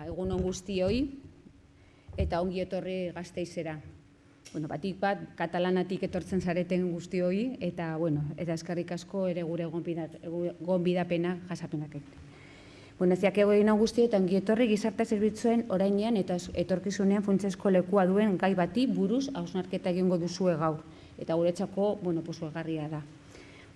Egun on guztioi eta ongi etorri Gasteizera. Batik bat, katalanatik etortzen zareten guztioi eta eskerrik asko ere gure gonbidapena jasapenak. Ziak egun on guztioi eta ongi etorri gizarte zerbitzuen orainean eta etorkizunean funtsezko lekua duen gai bati buruz hausnarketa egingo duzue gaur. Eta guretzako, egarria da.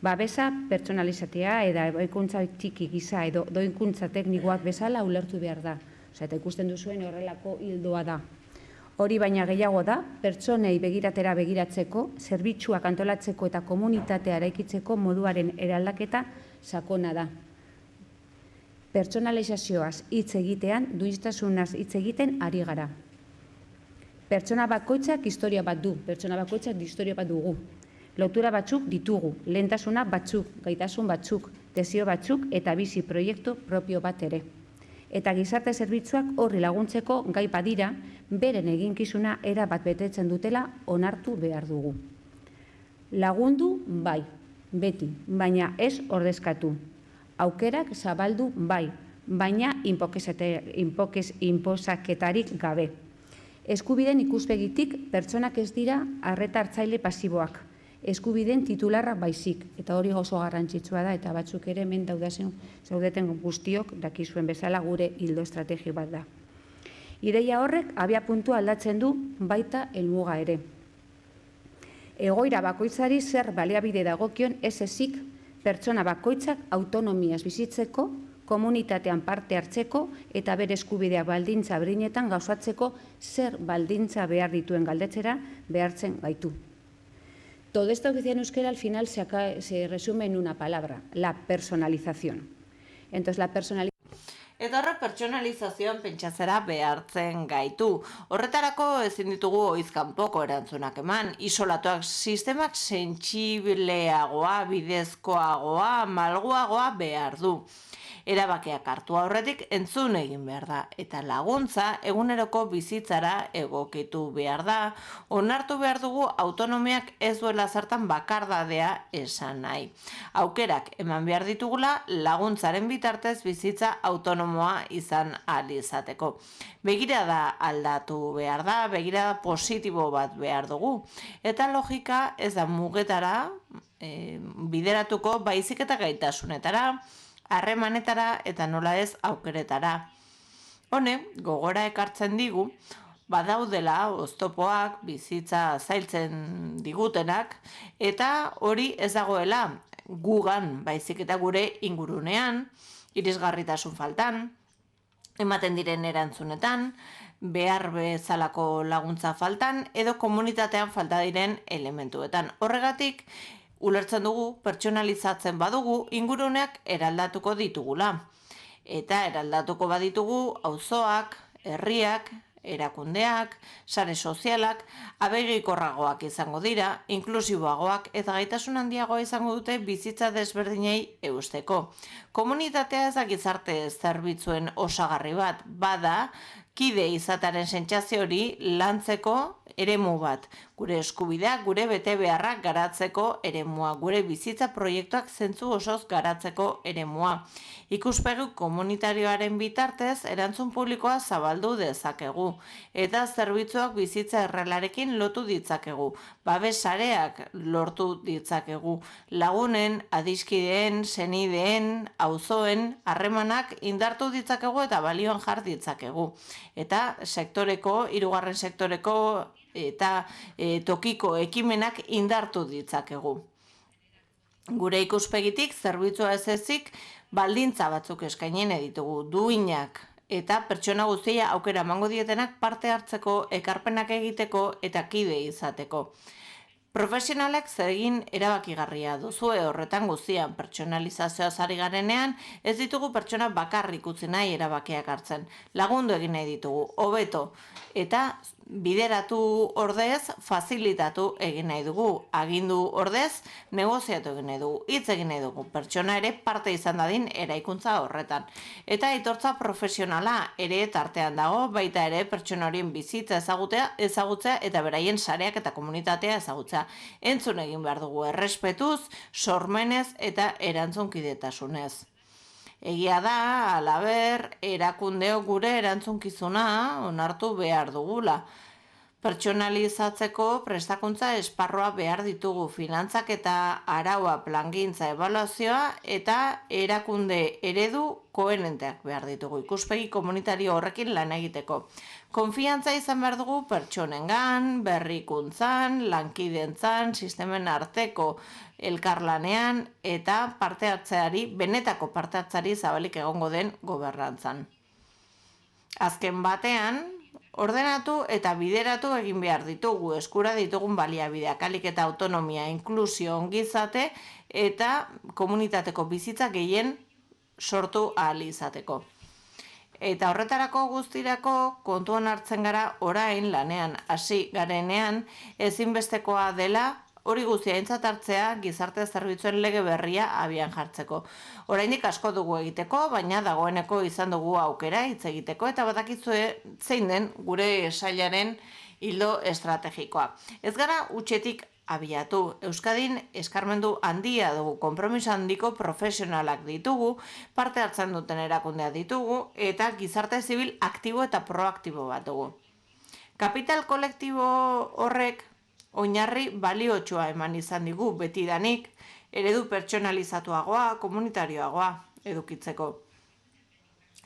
Babesa pertsonalizatea eta doikuntza txiki gisa edo doikuntza teknikoak bezala ulertu behar da. Eta ikusten duzuen horrelako hildoa da. Hori baina gehiago da, pertsonei begiratera begiratzeko, zerbitzuak antolatzeko eta komunitatea eraikitzeko moduaren eraldaketa sakona da. Pertsonalizazioaz hitz egitean, duintasunaz hitz egiten ari gara. Pertsona bakoitzak historia bat du, pertsona bakoitzak historia bat dugu. Lotura batzuk ditugu, lehentasuna batzuk, gaitasun batzuk, desio batzuk eta bizi proiektu propio bat ere. Eta gizarte zerbitzuak horri laguntzeko gai badira, beren eginkizuna era bat betetzen dutela onartu behar dugu. Lagundu bai, beti, baina ez ordezkatu. Aukerak zabaldu bai, baina inposaketarik gabe. Eskubideen ikuspegitik pertsonak ez dira arreta hartzaile pasiboak. Eskubideen titularra baizik, eta hori oso garrantzitsua da, eta batzuk ere hemen zaudeten guztiok dakizuen bezala gure hildo estrategio bat da. Ideia horrek abiapuntua aldatzen du baita helmuga ere. Egoera bakoitzari zer baliabide dagokion ez ezik pertsona bakoitzak autonomiaz bizitzeko, komunitatean parte hartzeko eta bere eskubideak baldintza berinetan gauzatzeko zer baldintza behar dituen galdetzera behartzen gaitu. Todo esto que decía en euskera al final se resume en una palabra, la personalización. Entonces, la personalización... Eta horrek pertsonalizazioan pentsatzera behartzen gaitu. Horretarako ezin ditugu oizkanpoko erantzunak eman, isolatuak sistemak sentsibleagoa, bidezkoagoa, malguagoa behar du. Erabakiak hartu aurretik entzun egin behar da, eta laguntza eguneroko bizitzara egokitu behar da, onartu behar dugu autonomiak ez duela zertan bakardadea esan nahi. Aukerak eman behar ditugula laguntzaren bitartez bizitza autonomoa izan ahal izateko. Begirada aldatu behar da, begirada positibo bat behar dugu, eta logika ez da mugetara bideratuko baizik eta gaitasunetara, harremanetara eta nola ez aukeretara. Hone, gogora ekartzen digu, badaudela oztopoak, bizitza zailtzen digutenak, eta hori ez dagoela gugan, baizik eta gure ingurunean, irisgarritasun faltan, ematen diren erantzunetan, behar bezalako laguntza faltan, edo komunitatean falta diren elementuetan. Horregatik, ulertzen dugu, pertsonalizatzen badugu, inguruneak eraldatuko ditugula. Eta eraldatuko baditugu, auzoak, herriak, erakundeak, sare sozialak, abegikorragoak izango dira, inklusiboagoak eta gaitasun handiagoa izango dute bizitza desberdinei eusteko. Komunitatea ez da gizarte zerbitzuen osagarri bat, bada, kide izataren sentsazio hori lantzeko eremu bat, gure eskubideak, gure bete beharrak garatzeko eremua, gure bizitza proiektuak zentzu osoz garatzeko eremua. Ikuspegi komunitarioaren bitartez erantzun publikoa zabaldu dezakegu, eta zerbitzuak bizitza errealarekin lotu ditzakegu, babes sareak lortu ditzakegu, lagunen, adiskideen, senideen, auzoen, harremanak indartu ditzakegu eta balioan jar ditzakegu. Eta sektoreko, hirugarren sektoreko eta tokiko ekimenak indartu ditzakegu. Gure ikuspegitik, zerbitzua ez ezik, baldintza batzuk eskainen ditugu, duinak eta pertsona guztia aukera emango dietenak parte hartzeko, ekarpenak egiteko eta kide izateko. Profesionalek zer egin erabakigarria duzue horretan guztian, pertsonalizazioaz ari garenean, ez ditugu pertsona bakarrik utzi nahi erabakiak hartzen. Lagundu egin nahi ditugu, hobeto, eta bideratu ordez, facilitatu egin nahi dugu. Agindu ordez, negoziatu egin nahi dugu, hitz egin nahi dugu. Pertsona ere parte izan dadin eraikuntza horretan. Eta aitortza profesionala ere tartean dago, baita ere pertsona horien bizitza ezagutzea eta beraien sareak eta komunitatea ezagutzea. Entzun egin behar dugu errespetuz, sormenez eta erantzunkidetasunez. Egia da, halaber, erakundeok gure erantzunkizuna onartu behar dugula. Pertsonalizatzeko prestakuntza esparroa behar ditugu, finantzak eta araua, plangintza, ebaluazioa eta erakunde eredu koherenteak behar ditugu, ikuspegi komunitario horrekin lan egiteko. Konfiantza izan behar dugu pertsonengan, berrikuntzan, lankidentzan, sistemen arteko elkarlanean eta parte hartzeari, benetako parte hartzeari zabalik egongo den gobernantzan. Azken batean, ordenatu eta bideratu egin behar ditugu, eskura ditugun baliabideak, ahalik eta autonomia, inklusio, ongizate eta komunitateko bizitza gehien sortu ahal izateko. Eta horretarako guztirako kontuan hartzen gara orain lanean hasi garenean ezinbestekoa dela hori guztia aintzat hartzea gizarte zerbitzuen lege berria abian jartzeko. Oraindik asko dugu egiteko, baina dagoeneko izan dugu aukera hitz egiteko eta badakizue zein den gure sailaren ildo estrategikoa. Ez gara hutsetik abiatu. Euskadin eskarmendu handia dugu, konpromiso handiko profesionalak ditugu, parte hartzen duten erakundea ditugu eta gizarte zibil aktibo eta proaktibo bat dugu. Kapital kolektibo horrek oinarri baliotsua eman izan digu betidanik, eredu pertsonalizatuagoa, komunitarioagoa edukitzeko.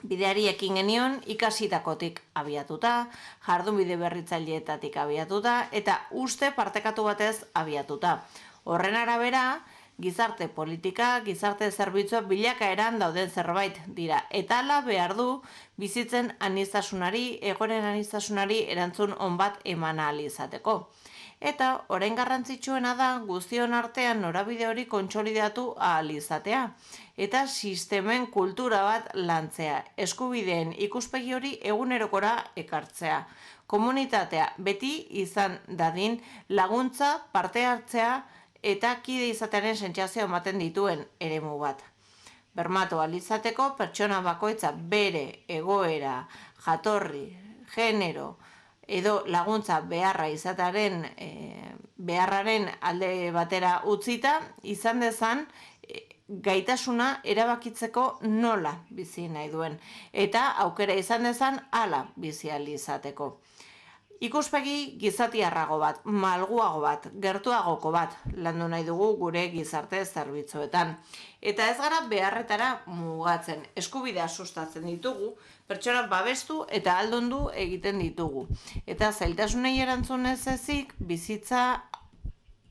Bideari ekin genion ikasitakotik abiatuta, jardunbide berritzaileetatik abiatuta eta uste partekatu batez abiatuta. Horren arabera, gizarte politika, gizarte zerbitzua bilakaeran dauden zerbait dira. Eta hala behar du bizitzen aniztasunari, egoeren aniztasunari erantzun on bat eman ahal izateko. Eta orain garrantzitsuena da guztion artean norabide hori kontsolidatu ahal izatea. Eta sistemen kultura bat lantzea, eskubideen ikuspegi hori egunerokora ekartzea. Komunitatea beti izan dadin laguntza, parte hartzea eta kide izatearen sentsazioa ematen dituen eremu bat. Bermatu ahal izateko pertsona bakoitza bere egoera, jatorri, genero, edo laguntza beharra izataren beharraren alde batera utzita, izan dezan gaitasuna erabakitzeko nola bizi nahi duen. Eta aukera izan dezan hala bizi ahal izateko. Ikuspegi gizatiarrago bat, malguago bat, gertuagoko bat landu nahi dugu gure gizarte zerbitzuetan. Eta ez gara beharretara mugatzen, eskubidea sustatzen ditugu, pertsona babestu eta aldundu egiten ditugu. Eta zailtasunei erantzun ez ezik bizitza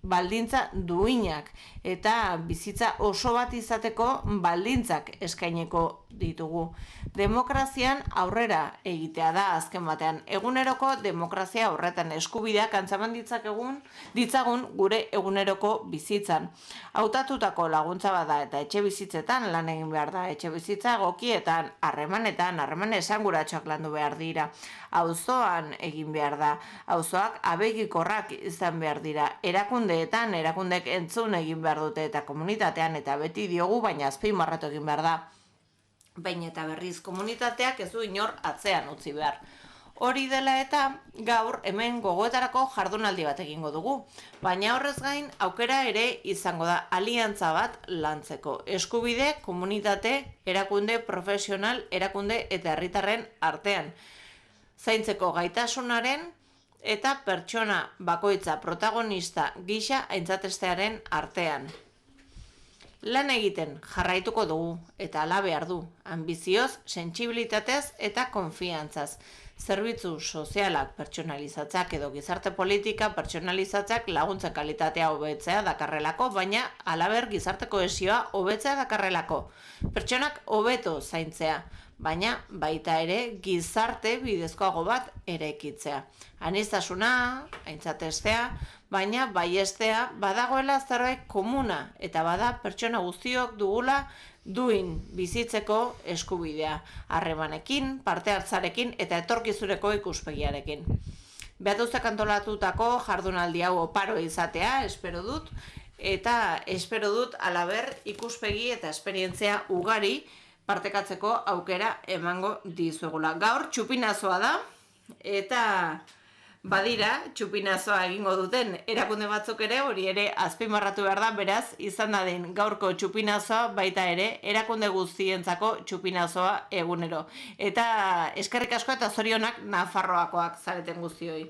baldintza duinak eta bizitza oso bat izateko baldintzak eskaineko ditugu. Demokrazian aurrera egitea da azken batean. Eguneroko demokrazia horretan eskubideak antzaman ditzagun gure eguneroko bizitzan. Hautatutako laguntza bada eta etxe bizitzetan lan egin behar da. Etxe bizitza egokietan, harreman esanguratsuak landu behar dira. Auzoan egin behar da. Auzoak abegikorrak izan behar dira. Erakundek entzun egin behar dute eta komunitatean eta beti diogu, baina azpimarratu egin behar da. Baina eta berriz komunitateak ez du inor atzean utzi behar. Hori dela eta gaur hemen gogoetarako jardunaldi bat egingo dugu. Baina horrez gain aukera ere izango da aliantza bat lantzeko. Eskubide, komunitate, erakunde profesional, erakunde eta herritarren artean. Zaintzeko gaitasunaren eta pertsona bakoitza protagonista gisa aintzatestearen artean. Lan egiten jarraituko dugu eta hala behar du, anbizioz, sentsibilitatez eta konfiantzaz. Zerbitzu sozialak pertsonalizatzak edo gizarte politika pertsonalizatzak laguntzen kalitatea hobetzea dakarrelako, baina halaber gizarte kohesioa hobetzea dakarrelako. Pertsonak hobeto zaintzea, baina baita ere gizarte bidezkoago bat eraikitzea. Aniztasuna, aintzatestea, baina baiestea badagoela zerbait komuna eta bada pertsona guztiok dugula duin bizitzeko eskubidea, harremanekin, parte hartzarekin eta etorkizuneko ikuspegiarekin. Behatuzak antolatutako jardunaldi hau oparo izatea, espero dut, eta espero dut halaber ikuspegi eta esperientzia ugari partekatzeko aukera emango dizuegula. Gaur txupinazoa da, eta Badira, txupinazoa egingo duten erakunde batzuk ere, hori ere azpimarratu behar da, beraz, izan dadin gaurko txupinazoa baita ere, erakunde guztientzako txupinazoa egunero. Eta eskerrik asko eta zorionak Nafarroakoak zareten guztioi.